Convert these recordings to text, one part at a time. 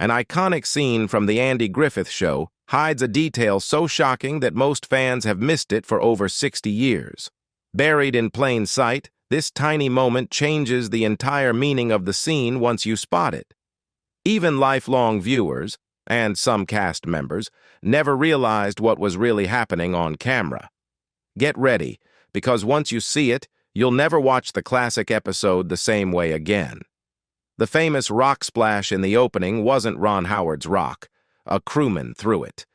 An iconic scene from the Andy Griffith Show hides a detail so shocking that most fans have missed it for over 60 years. Buried in plain sight, this tiny moment changes the entire meaning of the scene once you spot it. Even lifelong viewers, and some cast members, never realized what was really happening on camera. Get ready, because once you see it, you'll never watch the classic episode the same way again. The famous rock splash in the opening wasn't Ron Howard's rock. A crewman threw it.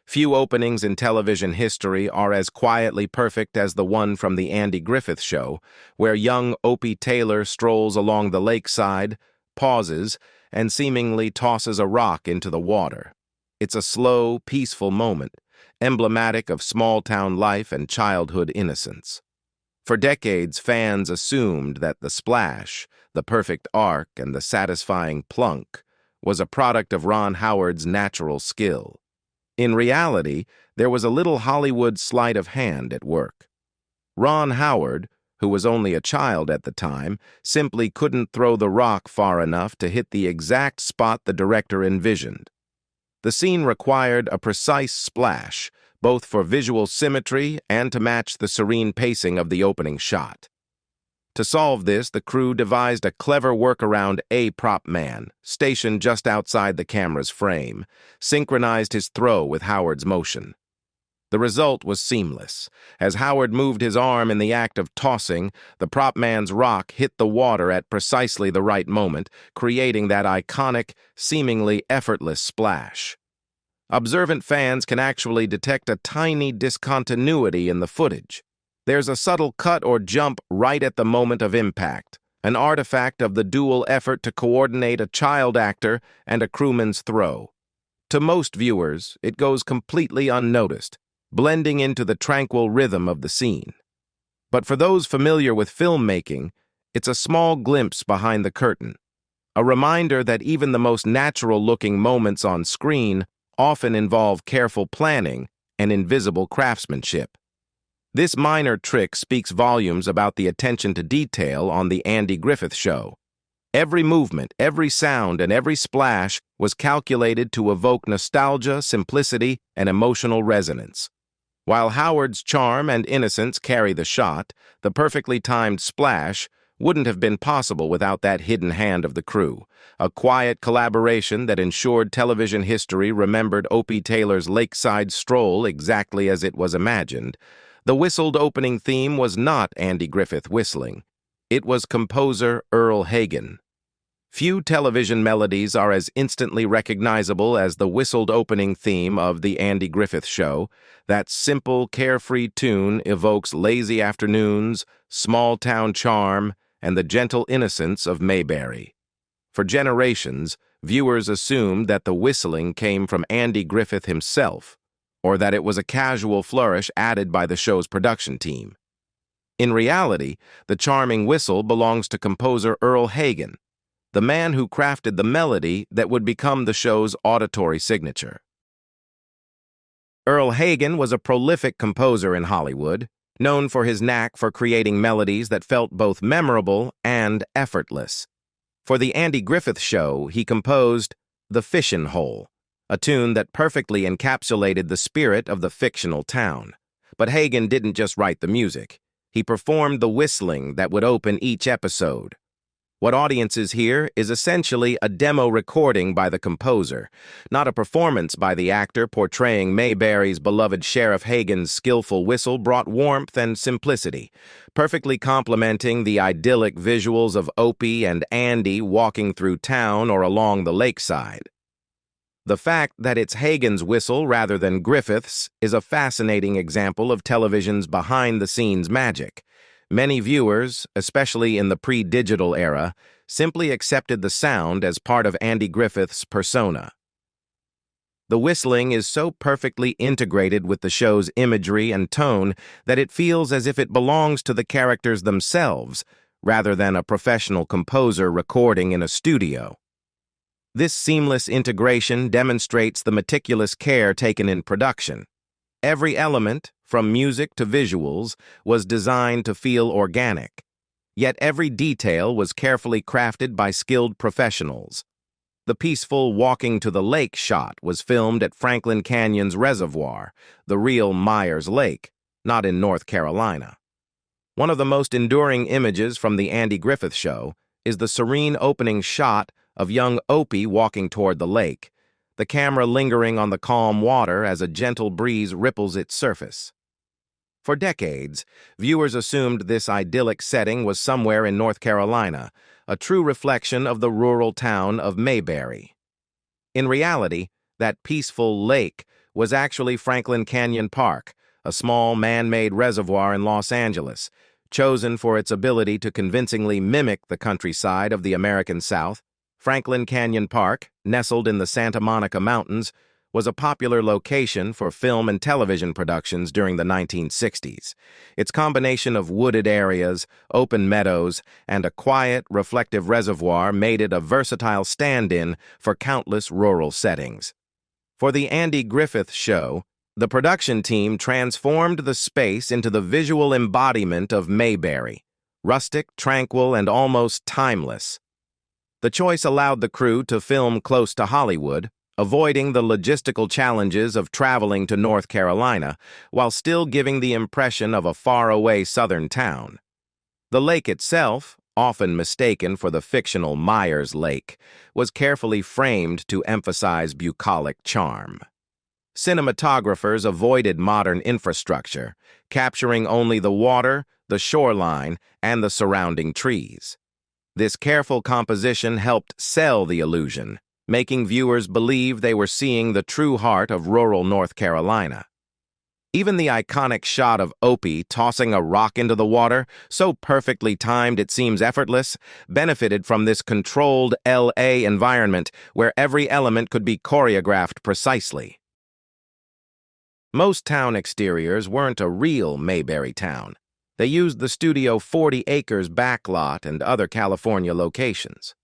Few openings in television history are as quietly perfect as the one from the Andy Griffith Show, where young Opie Taylor strolls along the lakeside, pauses, and seemingly tosses a rock into the water. It's a slow, peaceful moment, emblematic of small-town life and childhood innocence. For decades, fans assumed that the splash, the perfect arc, and the satisfying plunk was a product of Ron Howard's natural skill. In reality, there was a little Hollywood sleight of hand at work. Ron Howard, who was only a child at the time, simply couldn't throw the rock far enough to hit the exact spot the director envisioned. The scene required a precise splash, both for visual symmetry and to match the serene pacing of the opening shot. To solve this, the crew devised a clever workaround. A prop man, stationed just outside the camera's frame, synchronized his throw with Howard's motion. The result was seamless. As Howard moved his arm in the act of tossing, the prop man's rock hit the water at precisely the right moment, creating that iconic, seemingly effortless splash. Observant fans can actually detect a tiny discontinuity in the footage. There's a subtle cut or jump right at the moment of impact, an artifact of the dual effort to coordinate a child actor and a crewman's throw. To most viewers, it goes completely unnoticed, blending into the tranquil rhythm of the scene. But for those familiar with filmmaking, it's a small glimpse behind the curtain, a reminder that even the most natural-looking moments on screen often involve careful planning and invisible craftsmanship. This minor trick speaks volumes about the attention to detail on the Andy Griffith Show. Every movement, every sound, and every splash was calculated to evoke nostalgia, simplicity, and emotional resonance. While Howard's charm and innocence carry the shot, the perfectly timed splash wouldn't have been possible without that hidden hand of the crew, a quiet collaboration that ensured television history remembered Opie Taylor's lakeside stroll exactly as it was imagined. The whistled opening theme was not Andy Griffith whistling. It was composer Earl Hagen. Few television melodies are as instantly recognizable as the whistled opening theme of The Andy Griffith Show. That simple, carefree tune evokes lazy afternoons, small-town charm, and the gentle innocence of Mayberry. For generations, viewers assumed that the whistling came from Andy Griffith himself, or that it was a casual flourish added by the show's production team. In reality, the charming whistle belongs to composer Earl Hagen, the man who crafted the melody that would become the show's auditory signature. Earl Hagen was a prolific composer in Hollywood, known for his knack for creating melodies that felt both memorable and effortless. For the Andy Griffith Show, he composed The Fishin' Hole, a tune that perfectly encapsulated the spirit of the fictional town. But Hagen didn't just write the music. He performed the whistling that would open each episode. What audiences hear is essentially a demo recording by the composer, not a performance by the actor portraying Mayberry's beloved Sheriff. Hagen's skillful whistle brought warmth and simplicity, perfectly complementing the idyllic visuals of Opie and Andy walking through town or along the lakeside. The fact that it's Hagen's whistle rather than Griffith's is a fascinating example of television's behind-the-scenes magic. Many viewers, especially in the pre-digital era, simply accepted the sound as part of Andy Griffith's persona. The whistling is so perfectly integrated with the show's imagery and tone that it feels as if it belongs to the characters themselves, rather than a professional composer recording in a studio. This seamless integration demonstrates the meticulous care taken in production. Every element, from music to visuals, was designed to feel organic. Yet every detail was carefully crafted by skilled professionals. The peaceful walking to the lake shot was filmed at Franklin Canyon's reservoir, the real Myers Lake, not in North Carolina. One of the most enduring images from the Andy Griffith Show is the serene opening shot of young Opie walking toward the lake, the camera lingering on the calm water as a gentle breeze ripples its surface. For decades, viewers assumed this idyllic setting was somewhere in North Carolina, a true reflection of the rural town of Mayberry. In reality, that peaceful lake was actually Franklin Canyon Park, a small man-made reservoir in Los Angeles, chosen for its ability to convincingly mimic the countryside of the American South. Franklin Canyon Park, nestled in the Santa Monica Mountains, was a popular location for film and television productions during the 1960s. Its combination of wooded areas, open meadows, and a quiet, reflective reservoir made it a versatile stand-in for countless rural settings. For the Andy Griffith Show, the production team transformed the space into the visual embodiment of Mayberry, rustic, tranquil, and almost timeless. The choice allowed the crew to film close to Hollywood, avoiding the logistical challenges of traveling to North Carolina, while still giving the impression of a faraway southern town. The lake itself, often mistaken for the fictional Myers Lake, was carefully framed to emphasize bucolic charm. Cinematographers avoided modern infrastructure, capturing only the water, the shoreline, and the surrounding trees. This careful composition helped sell the illusion, making viewers believe they were seeing the true heart of rural North Carolina. Even the iconic shot of Opie tossing a rock into the water, so perfectly timed it seems effortless, benefited from this controlled L.A. environment where every element could be choreographed precisely. Most town exteriors weren't a real Mayberry town. They used the Studio 40 Acres backlot and other California locations.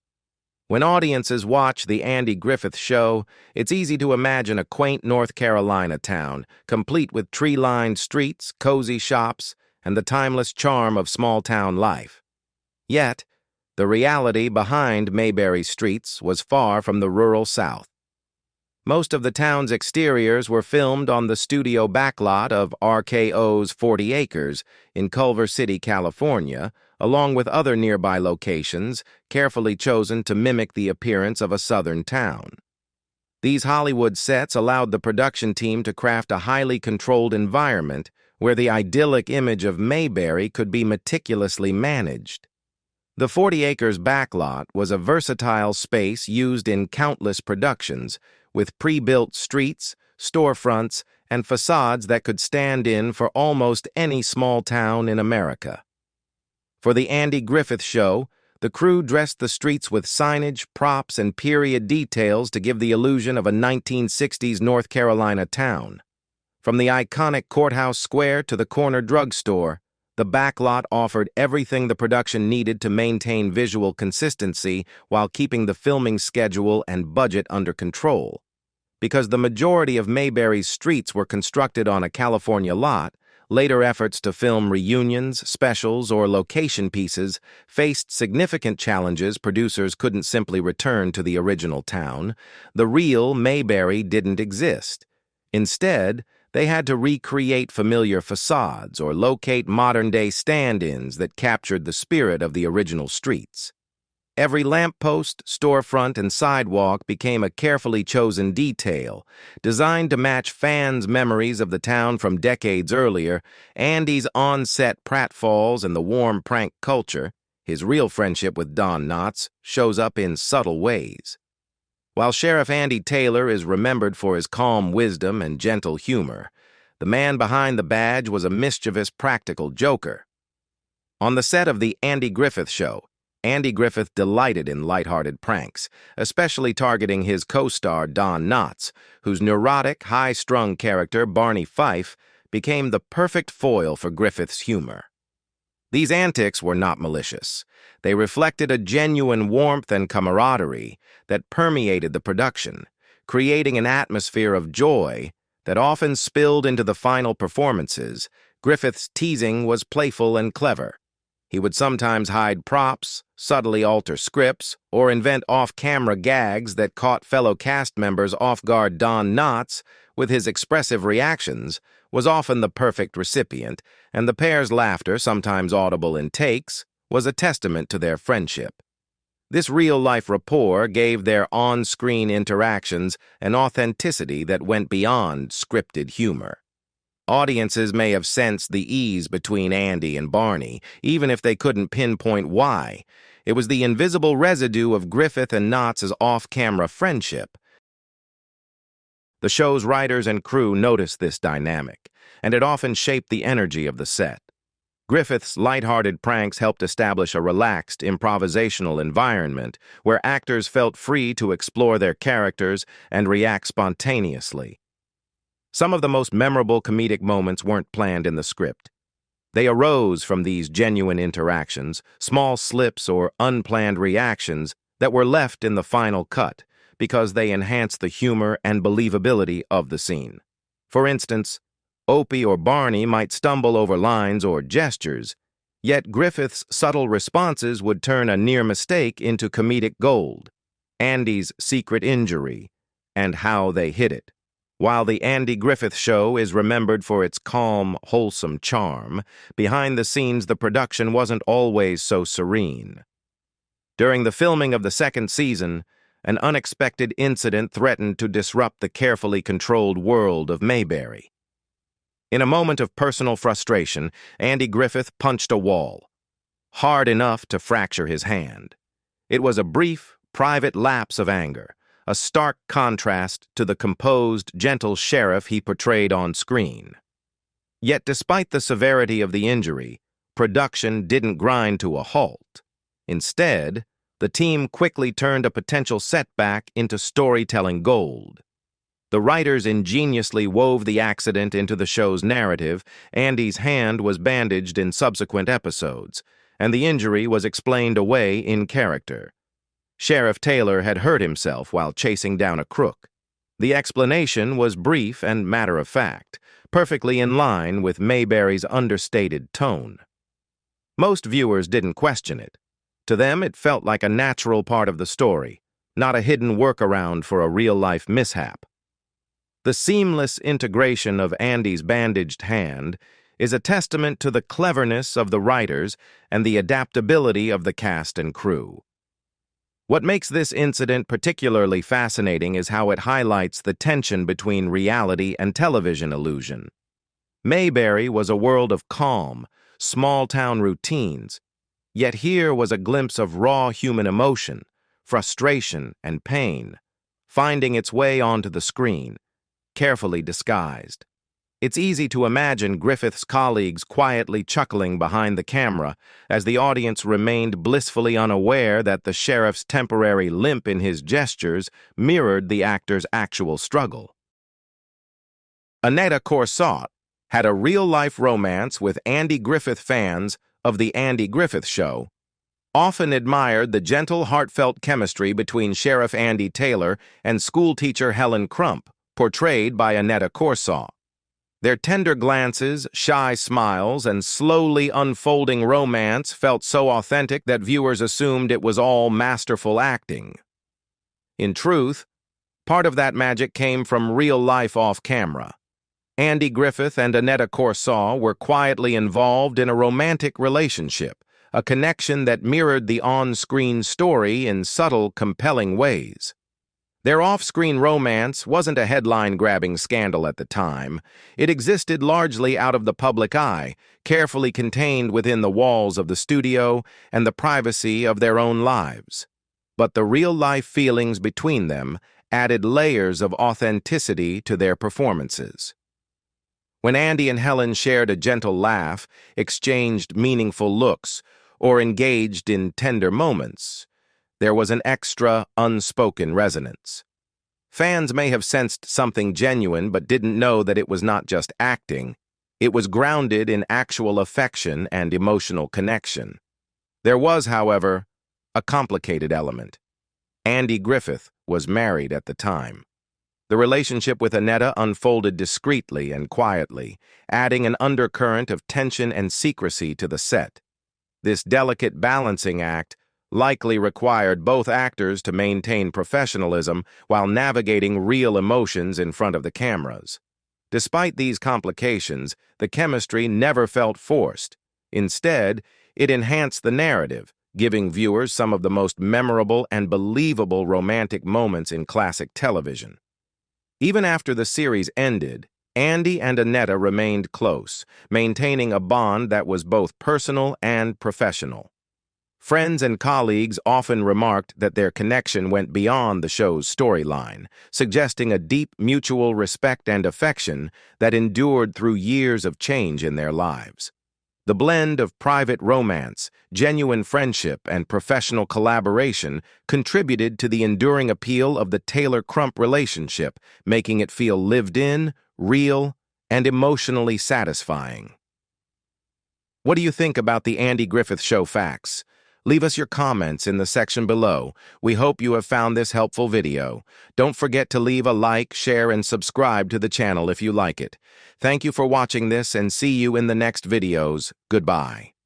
When audiences watch the Andy Griffith Show, it's easy to imagine a quaint North Carolina town, complete with tree-lined streets, cozy shops, and the timeless charm of small-town life. Yet, the reality behind Mayberry streets was far from the rural South. Most of the town's exteriors were filmed on the studio backlot of RKO's 40 Acres in Culver City, California, along with other nearby locations carefully chosen to mimic the appearance of a southern town. These Hollywood sets allowed the production team to craft a highly controlled environment where the idyllic image of Mayberry could be meticulously managed. The 40 Acres backlot was a versatile space used in countless productions, with pre-built streets, storefronts, and facades that could stand in for almost any small town in America. For the Andy Griffith Show, the crew dressed the streets with signage, props, and period details to give the illusion of a 1960s North Carolina town. From the iconic courthouse square to the corner drugstore, the backlot offered everything the production needed to maintain visual consistency while keeping the filming schedule and budget under control. Because the majority of Mayberry's streets were constructed on a California lot, later efforts to film reunions, specials, or location pieces faced significant challenges. Producers couldn't simply return to the original town. The real Mayberry didn't exist. Instead, they had to recreate familiar facades or locate modern-day stand-ins that captured the spirit of the original streets. Every lamppost, storefront, and sidewalk became a carefully chosen detail, designed to match fans' memories of the town from decades earlier. Andy's on-set pratfalls and the warm prank culture, his real friendship with Don Knotts, shows up in subtle ways. While Sheriff Andy Taylor is remembered for his calm wisdom and gentle humor, the man behind the badge was a mischievous, practical joker. On the set of the Andy Griffith Show, Andy Griffith delighted in lighthearted pranks, especially targeting his co-star Don Knotts, whose neurotic, high-strung character Barney Fife became the perfect foil for Griffith's humor. These antics were not malicious. They reflected a genuine warmth and camaraderie that permeated the production, creating an atmosphere of joy that often spilled into the final performances. Griffith's teasing was playful and clever. He would sometimes hide props, subtly alter scripts, or invent off-camera gags that caught fellow cast members off guard. Don Knotts, with his expressive reactions, was often the perfect recipient, and the pair's laughter, sometimes audible in takes, was a testament to their friendship. This real-life rapport gave their on-screen interactions an authenticity that went beyond scripted humor. Audiences may have sensed the ease between Andy and Barney, even if they couldn't pinpoint why. It was the invisible residue of Griffith and Knotts' off-camera friendship. The show's writers and crew noticed this dynamic, and it often shaped the energy of the set. Griffith's lighthearted pranks helped establish a relaxed, improvisational environment where actors felt free to explore their characters and react spontaneously. Some of the most memorable comedic moments weren't planned in the script. They arose from these genuine interactions, small slips or unplanned reactions that were left in the final cut because they enhanced the humor and believability of the scene. For instance, Opie or Barney might stumble over lines or gestures, yet Griffith's subtle responses would turn a near mistake into comedic gold. Andy's secret injury and how they hid it. While the Andy Griffith Show is remembered for its calm, wholesome charm, behind the scenes the production wasn't always so serene. During the filming of the second season, an unexpected incident threatened to disrupt the carefully controlled world of Mayberry. In a moment of personal frustration, Andy Griffith punched a wall, hard enough to fracture his hand. It was a brief, private lapse of anger, a stark contrast to the composed, gentle sheriff he portrayed on screen. Yet despite the severity of the injury, production didn't grind to a halt. Instead, the team quickly turned a potential setback into storytelling gold. The writers ingeniously wove the accident into the show's narrative. Andy's hand was bandaged in subsequent episodes, and the injury was explained away in character. Sheriff Taylor had hurt himself while chasing down a crook. The explanation was brief and matter-of-fact, perfectly in line with Mayberry's understated tone. Most viewers didn't question it. To them, it felt like a natural part of the story, not a hidden workaround for a real-life mishap. The seamless integration of Andy's bandaged hand is a testament to the cleverness of the writers and the adaptability of the cast and crew. What makes this incident particularly fascinating is how it highlights the tension between reality and television illusion. Mayberry was a world of calm, small-town routines, yet here was a glimpse of raw human emotion, frustration, and pain, finding its way onto the screen, carefully disguised. It's easy to imagine Griffith's colleagues quietly chuckling behind the camera as the audience remained blissfully unaware that the sheriff's temporary limp in his gestures mirrored the actor's actual struggle. Annetta Corsott had a real-life romance with Andy Griffith. Fans of The Andy Griffith Show often admired the gentle, heartfelt chemistry between Sheriff Andy Taylor and schoolteacher Helen Crump, portrayed by Annetta Corsott. Their tender glances, shy smiles, and slowly unfolding romance felt so authentic that viewers assumed it was all masterful acting. In truth, part of that magic came from real life off-camera. Andy Griffith and Annetta Corsott were quietly involved in a romantic relationship, a connection that mirrored the on-screen story in subtle, compelling ways. Their off-screen romance wasn't a headline-grabbing scandal at the time. It existed largely out of the public eye, carefully contained within the walls of the studio and the privacy of their own lives. But the real-life feelings between them added layers of authenticity to their performances. When Andy and Helen shared a gentle laugh, exchanged meaningful looks, or engaged in tender moments, there was an extra, unspoken resonance. Fans may have sensed something genuine but didn't know that it was not just acting. It was grounded in actual affection and emotional connection. There was, however, a complicated element. Andy Griffith was married at the time. The relationship with Annetta unfolded discreetly and quietly, adding an undercurrent of tension and secrecy to the set. This delicate balancing act likely required both actors to maintain professionalism while navigating real emotions in front of the cameras. Despite these complications, the chemistry never felt forced. Instead, it enhanced the narrative, giving viewers some of the most memorable and believable romantic moments in classic television. Even after the series ended, Andy and Annetta remained close, maintaining a bond that was both personal and professional. Friends and colleagues often remarked that their connection went beyond the show's storyline, suggesting a deep mutual respect and affection that endured through years of change in their lives. The blend of private romance, genuine friendship, and professional collaboration contributed to the enduring appeal of the Taylor-Crump relationship, making it feel lived in, real, and emotionally satisfying. What do you think about the Andy Griffith Show facts? Leave us your comments in the section below. We hope you have found this helpful video. Don't forget to leave a like, share, and subscribe to the channel if you like it. Thank you for watching this and see you in the next videos. Goodbye.